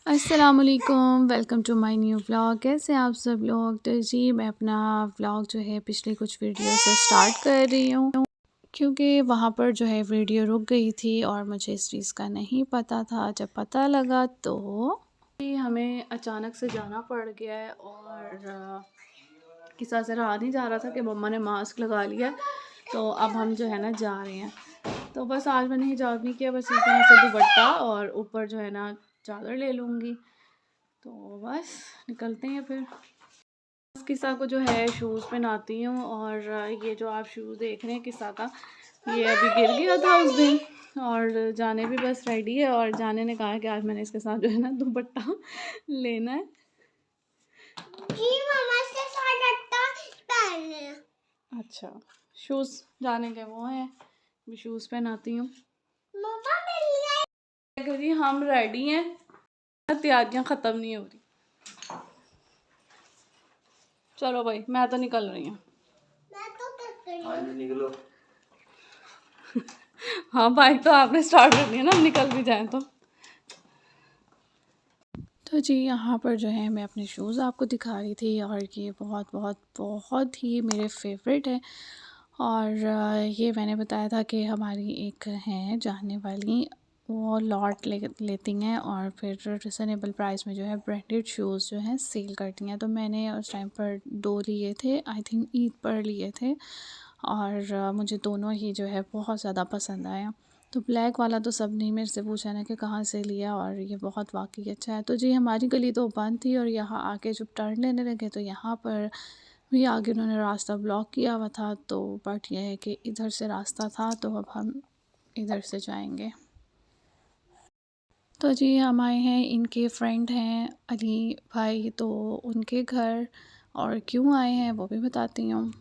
अस्सलामुअलैकुम, welcome to my new vlog. कैसे हैं आप सब लोग? तो जी मैं अपना व्लॉग जो है पिछली कुछ वीडियो से स्टार्ट कर रही हूँ, क्योंकि वहाँ पर जो है वीडियो रुक गई थी और मुझे इस चीज़ का नहीं पता था। जब पता लगा तो जी हमें अचानक से जाना पड़ गया है और किसी से रहा नहीं जा रहा था कि मम्मा ने मास्क लगा लिया, तो अब हम जो है ना जा रहे हैं। तो बस आज मैंने हिजाब नहीं किया, बस इस तरह से दुपट्टा और ऊपर जो है ना चादर ले लूँगी। तो बस निकलते हैं फिर। किस्सा को जो है शूज़ पहनाती हूँ और ये जो आप शूज़ देख रहे हैं किस्सा का, ये अभी गिर गया था उस दिन और जाने भी बस रेडी है और जाने ने कहा कि आज मैंने इसके साथ जो है ना दुपट्टा लेना है। जी मम्मा से दुपट्टा पहनना है। अच्छा, शूज़ जाने के वो हैं, मैं शूज़ पहनाती हूँ। मम्मा मिल गए। हम रेडी हैं, तैयारियाँ ख़त्म नहीं हो रही। चलो भाई, मैं तो निकल रही हूँ। मैं तो निकलो। हाँ बाइक तो आपने स्टार्ट करनी है ना, हम निकल भी जाएं तो जी यहाँ पर जो है मैं अपने शूज़ आपको दिखा रही थी और ये बहुत बहुत बहुत ही मेरे फेवरेट है। और ये मैंने बताया था कि हमारी एक हैं जानने वाली, वो लॉट लेती हैं और फिर रिजनेबल प्राइस में जो है ब्रांडेड शूज़ जो हैं सेल करती हैं। तो मैंने उस टाइम पर 2 लिए थे, आई थिंक ईद पर लिए थे और मुझे दोनों ही जो है बहुत ज़्यादा पसंद आया। तो ब्लैक वाला तो सब ने मेरे से पूछा ना कि कहाँ से लिया, और ये बहुत वाक़ई अच्छा है। तो जी हमारी गली तो बंद थी और यहाँ आके जब टर्न लेने लगे तो यहाँ पर भी आगे उन्होंने रास्ता ब्लॉक किया हुआ था। तो बट ये है कि इधर से रास्ता था तो अब हम इधर से जाएंगे। तो जी हम आए हैं, इनके फ्रेंड हैं अली भाई, तो उनके घर, और क्यों आए हैं वो भी बताती हूँ।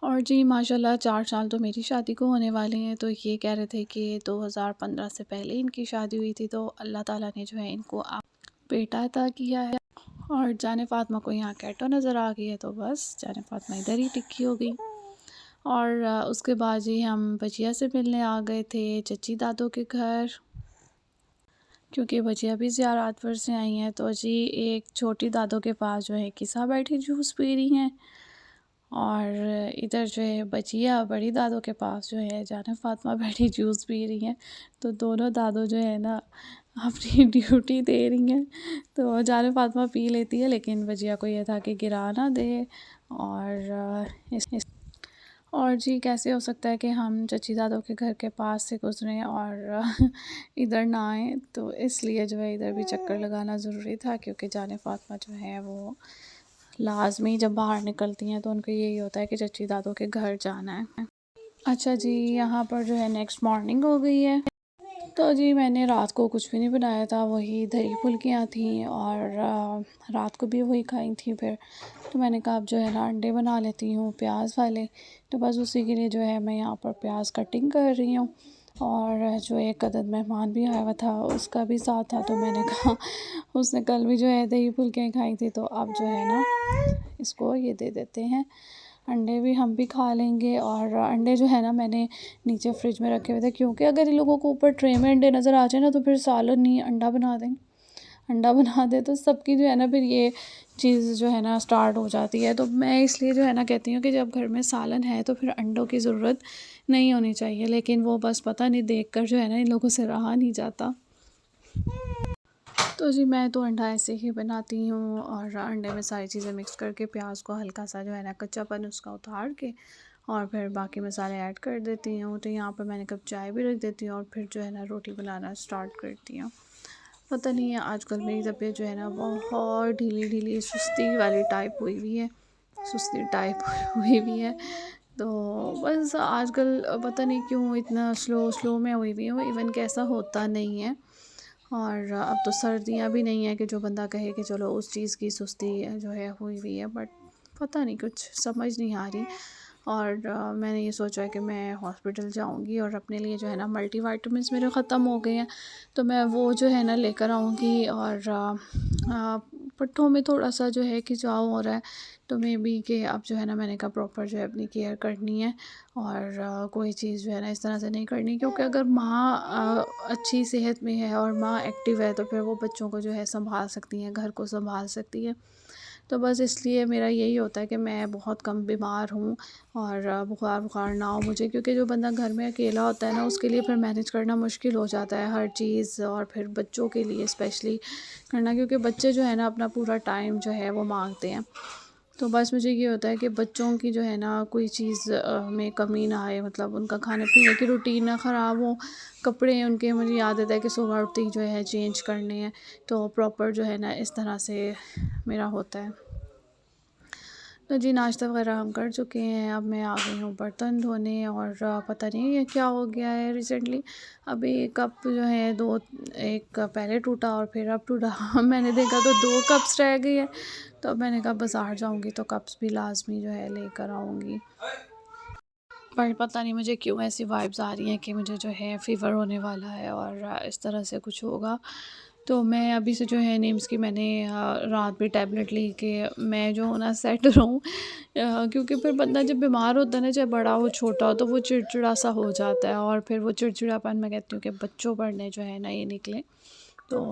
और जी माशाल्लाह 4 साल तो मेरी शादी को होने वाले हैं। तो ये कह रहे थे कि 2015 से पहले इनकी शादी हुई थी, तो अल्लाह ताला ने जो है इनको बेटा अता किया है। और जाने फ़ातिमा को यहाँ कैटो नज़र आ गई है, तो बस जाने फ़ातिमा इधर ही टिक्की हो गई। और उसके बाद जी हम बजिया से मिलने आ गए थे चची दादों के घर, क्योंकि बजिया भी ज़ियारत पर से आई हैं। तो जी एक छोटी दादों के पास जो है किसा बैठी जूस पी रही हैं, और इधर जो है बचिया बड़ी दादों के पास जो है जाना फ़ातिमा बैठी जूस पी रही हैं। तो दोनों दादों जो है ना अपनी ड्यूटी दे रही हैं। तो जाना फ़ातिमा पी लेती है, लेकिन बचिया को ये था कि गिरा ना दे। और और जी कैसे हो सकता है कि हम चची दादों के घर के पास से गुज़रें और इधर ना आएँ। तो इसलिए जो है इधर भी चक्कर लगाना ज़रूरी था, क्योंकि जाने फ़ातिमा जो है वो लाज़मी जब बाहर निकलती हैं तो उनको यही होता है कि चची दादों के घर जाना है। अच्छा जी यहाँ पर जो है नेक्स्ट मॉर्निंग हो गई है। तो जी मैंने रात को कुछ भी नहीं बनाया था, वही दही फुल्कियाँ थी और रात को भी वही खाई थी फिर। तो मैंने कहा अब जो है ना अंडे बना लेती हूँ प्याज वाले। तो बस उसी के लिए जो है मैं यहाँ पर प्याज कटिंग कर रही हूँ। और जो एक अदद मेहमान भी आया हुआ था उसका भी साथ था, तो मैंने कहा उसने कल भी जो है दही फुल्कियाँ खाई थी, तो अब जो है ना इसको ये दे देते हैं, अंडे भी हम भी खा लेंगे। और अंडे जो है ना मैंने नीचे फ्रिज में रखे हुए थे, क्योंकि अगर इन लोगों को ऊपर ट्रे में अंडे नज़र आ जाए ना तो फिर सालन नहीं अंडा बना दें, अंडा बना दे तो सबकी जो है ना फिर ये चीज़ जो है ना स्टार्ट हो जाती है। तो मैं इसलिए जो है ना कहती हूँ कि जब घर में सालन है तो फिर अंडों की ज़रूरत नहीं होनी चाहिए, लेकिन वो बस पता नहीं देख कर जो है ना इन लोगों से रहा नहीं जाता। तो जी मैं तो अंडा ऐसे ही बनाती हूँ और अंडे में सारी चीज़ें मिक्स करके प्याज को हल्का सा जो है ना कच्चापन उसका उतार के और फिर बाकी मसाले ऐड कर देती हूँ। तो यहाँ पर मैंने कप चाय भी रख देती हूँ और फिर जो है ना रोटी बनाना स्टार्ट करती हूँ। पता नहीं है आजकल मेरी तबीयत जो है ना बहुत ढीली ढीली सुस्ती वाली टाइप हुई हुई है, सुस्ती टाइप हुई हुई है। तो बस आजकल पता नहीं क्यों इतना स्लो स्लो में हुई हुई हूँ, इवन कैसा होता नहीं है। और अब तो सर्दियाँ भी नहीं है कि जो बंदा कहे कि चलो उस चीज़ की सुस्ती जो है हुई हुई है, बट पता नहीं कुछ समझ नहीं आ रही। और मैंने ये सोचा है कि मैं हॉस्पिटल जाऊंगी और अपने लिए जो है ना मल्टीविटामिन्स मेरे ख़त्म हो गए हैं, तो मैं वो जो है ना लेकर आऊँगी और पट्टों में थोड़ा-सा जो है खिंचाव हो रहा है, तो मे बी कि अब जो है ना मैंने कहा प्रॉपर जो है अपनी केयर करनी है और कोई चीज़ जो है ना इस तरह से नहीं करनी, क्योंकि अगर माँ अच्छी सेहत में है और माँ एक्टिव है तो फिर वो बच्चों को जो है सँभाल सकती हैं, घर को सँभाल सकती है। तो बस इसलिए मेरा यही होता है कि मैं बहुत कम बीमार हूँ और बुखार ना हो मुझे, क्योंकि जो बंदा घर में अकेला होता है ना उसके लिए फिर मैनेज करना मुश्किल हो जाता है हर चीज़, और फिर बच्चों के लिए स्पेशली करना, क्योंकि बच्चे जो है ना अपना पूरा टाइम जो है वो मांगते हैं। तो बस मुझे ये होता है कि बच्चों की जो है ना कोई चीज़ में कमी ना आए, मतलब उनका खाने पीने की रूटीन ना ख़राब हो, कपड़े उनके मुझे याद आता है कि सुबह उठते ही जो है चेंज करने हैं, तो प्रॉपर जो है ना इस तरह से मेरा होता है। तो जी नाश्ता वगैरह हम कर चुके हैं, अब मैं आ गई हूँ बर्तन धोने, और पता नहीं ये क्या हो गया है रिसेंटली, अभी कप जो है 2, एक पहले टूटा और फिर अब टूटा। मैंने देखा तो 2 कप्स रह गए हैं, तो अब मैंने कहा बाज़ार जाऊँगी तो कप्स भी लाज़मी जो है लेकर आऊँगी। पर पता नहीं मुझे क्यों ऐसी वाइब्स आ रही हैं कि मुझे जो है फ़ीवर होने वाला है और इस तरह से कुछ होगा। तो मैं अभी से जो है निम्स की मैंने रात में टैबलेट ली कि मैं जो हूँ ना सेट रहूँ, क्योंकि फिर बंदा जब बीमार होता है ना, चाहे बड़ा हो छोटा हो, तो वो चिड़चिड़ा सा हो जाता है, और फिर वो चिड़चिड़ापन मैं कहती हूँ कि बच्चों पर ने जो है ना ये निकले। तो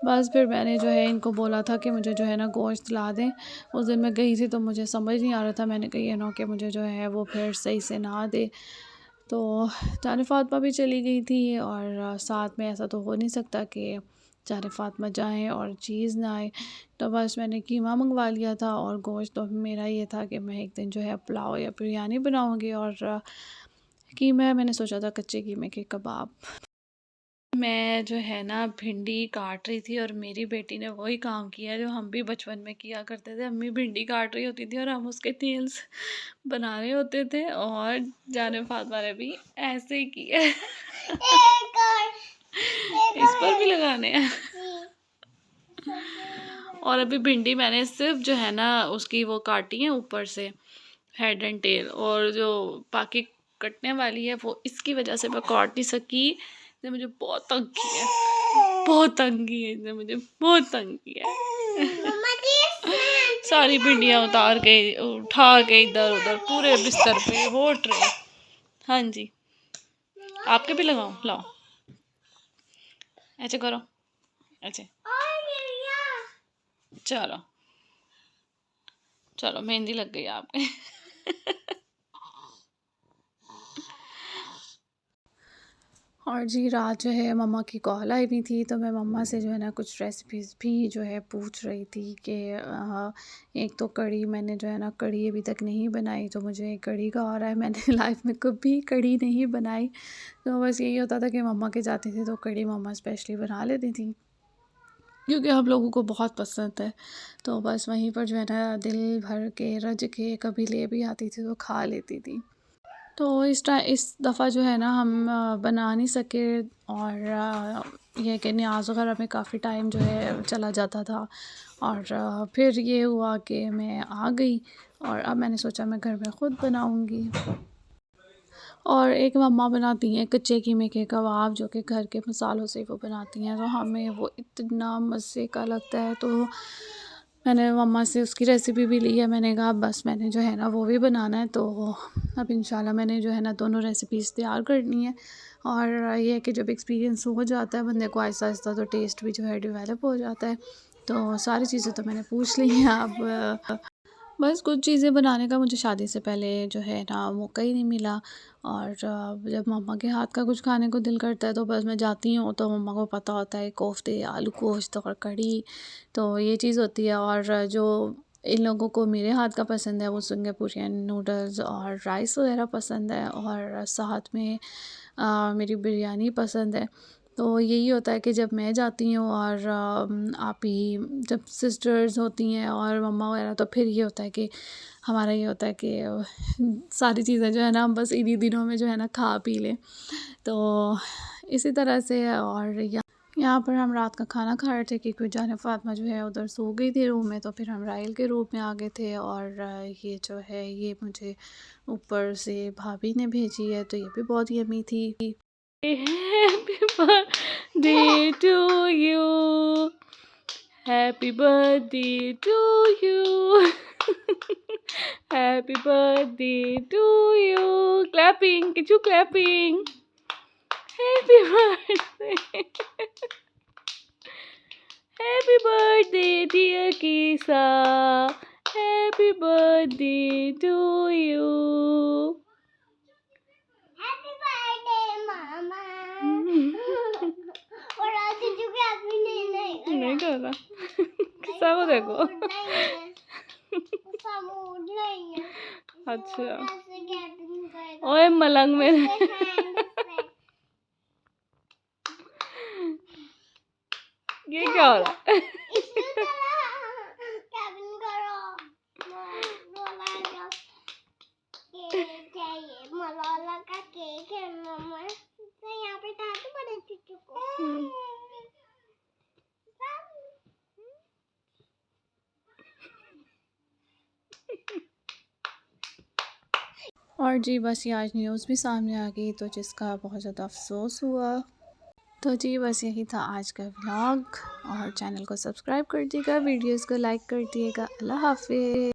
बस फिर मैंने जो है इनको बोला था कि मुझे जो है ना गोश्त ला दें। उस दिन मैं गई थी तो मुझे समझ नहीं आ रहा था, मैंने कहा ये ना हो कि मुझे जो है वो फिर सही से ना दे। तो जाने फ़ातिमा भी चली गई थी, और साथ में ऐसा तो हो नहीं सकता कि जाने फ़ातिमा जाएँ और चीज़ ना आए। तो बस मैंने कीमा मंगवा लिया था, और गोश्त तो मेरा ये था कि मैं एक दिन जो है पुलाव या बिरयानी बनाऊँगी, और कीमा मैंने सोचा था कच्चे कीमे के कबाब। मैं जो है ना भिंडी काट रही थी, और मेरी बेटी ने वही काम किया जो हम भी बचपन में किया करते थे। अम्मी भिंडी काट रही होती थी और हम उसके नील्स बना रहे होते थे, और जाने फातिमा ने भी ऐसे ही किया। इस पर भी लगाने हैं। और अभी भिंडी मैंने सिर्फ जो है ना उसकी वो काटी है ऊपर से, हेड एंड टेल, और जो बाकी कटने वाली है वो इसकी वजह से मैं काट नहीं सकी। इसने मुझे बहुत तंग किया है, बहुत तंग की है इसने मुझे, बहुत तंग किया है। सारी भिंडियाँ उतार के उठा के इधर उधर पूरे बिस्तर पे होट रहे। हाँ जी, आपके भी लगाओ, लाओ ऐसे करो, ऐसे चलो चलो, मेहंदी लग गई आपके। और जी रात जो है मम्मा की कॉल आई हुई थी, तो मैं मम्मा से जो है ना कुछ रेसिपीज़ भी जो है पूछ रही थी कि एक तो कढ़ी मैंने जो है ना कढ़ी अभी तक नहीं बनाई, तो मुझे कढ़ी का हो रहा है, मैंने लाइफ में कभी कढ़ी नहीं बनाई। तो बस यही होता था कि मम्मा के जाती थी तो कढ़ी मम्मा स्पेशली बना लेती थी, क्योंकि हम लोगों को बहुत पसंद है। तो बस वहीं पर जो है ना दिल भर के रज के कभी ले भी आती थी तो खा लेती थी। तो इस दफ़ा जो है ना हम बना नहीं सके, और ये कि न्याज़ वगैरह में काफ़ी टाइम जो है चला जाता था, और फिर ये हुआ कि मैं आ गई, और अब मैंने सोचा मैं घर में ख़ुद बनाऊँगी। और एक मम्मा बनाती हैं कच्चे कीमे के कबाब, जो कि घर के मसालों से वो बनाती हैं, तो हमें वो इतना मज़े का लगता है। तो मैंने मम्मा से उसकी रेसिपी भी ली है, मैंने कहा बस मैंने जो है ना वो भी बनाना है, तो अब इंशाल्लाह मैंने जो है ना दोनों रेसिपीज़ तैयार करनी है। और ये है कि जब एक्सपीरियंस हो जाता है बंदे को आहिस्ता आहिस्ता, तो टेस्ट भी जो है डेवलप हो जाता है। तो सारी चीज़ें तो मैंने पूछ ली हैं, अब बस कुछ चीज़ें बनाने का मुझे शादी से पहले जो है ना मौका ही नहीं मिला, और जब मम्मा के हाथ का कुछ खाने को दिल करता है तो बस मैं जाती हूँ, तो मम्मा को पता होता है कोफ्ते, आलू गोश्त और कढ़ी, तो ये चीज़ होती है। और जो इन लोगों को मेरे हाथ का पसंद है वो सिंगापुरियन नूडल्स और राइस वगैरह पसंद है, और साथ में मेरी बिरयानी पसंद है। तो यही होता है कि जब मैं जाती हूँ और आप ही जब सिस्टर्स होती हैं और मम्मा वगैरह, तो फिर ये होता है कि हमारा ये होता है कि सारी चीज़ें जो है ना हम बस इन्हीं दिनों में जो है ना खा पी लें। तो इसी तरह से, और यहाँ पर हम रात का खाना खा रहे थे, क्योंकि जाने फ़ातिमा जो है उधर सो गई थी रूम में, तो फिर हम राइल के रूम में आ गए थे। और ये जो है ये मुझे ऊपर से भाभी ने भेजी है, तो ये भी बहुत यम्मी थी। Happy birthday to you, happy birthday to you. Happy birthday to you. Clapping Kichu clapping. Happy birthday. Happy birthday dear Kisa. Happy birthday to you. Happy birthday mama. और आज जो कि अभी नहीं कर रहा। किसा को देखो। मूड नहीं है। अच्छा ओए मलंग में ये क्या हो रहा है? कैबिन करो। केक चाहिए। मलाला का केक है मम्मा। तो यहाँ पे टाटू बड़े चुचू को। और जी बस ये आज न्यूज़ भी सामने आ गई तो जिसका बहुत ज़्यादा अफसोस हुआ। तो जी बस यही था आज का व्लॉग। और चैनल को सब्सक्राइब कर दिएगा, वीडियोस को लाइक कर दिएगा। अल्लाह हाफ़िज़।